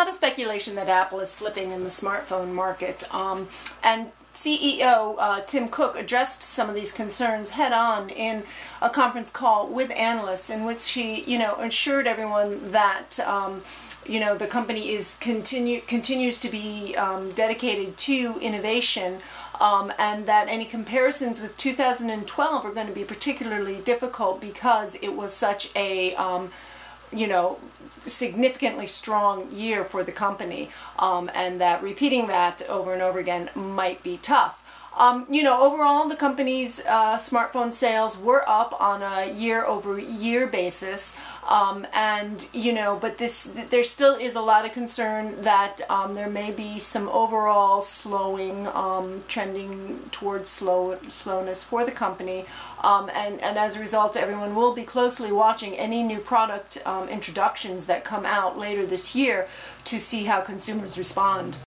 lot of speculation that Apple is slipping in the smartphone market, and CEO Tim Cook addressed some of these concerns head on in a conference call with analysts, in which he, assured everyone that the company continues to be dedicated to innovation, and that any comparisons with 2012 are going to be particularly difficult because it was such a significantly strong year for the company, and that repeating that over and over again might be tough. Overall, the company's smartphone sales were up on a year-over-year basis, but there still is a lot of concern that there may be some overall slowing, trending towards slowness for the company, and as a result, everyone will be closely watching any new product introductions that come out later this year to see how consumers respond.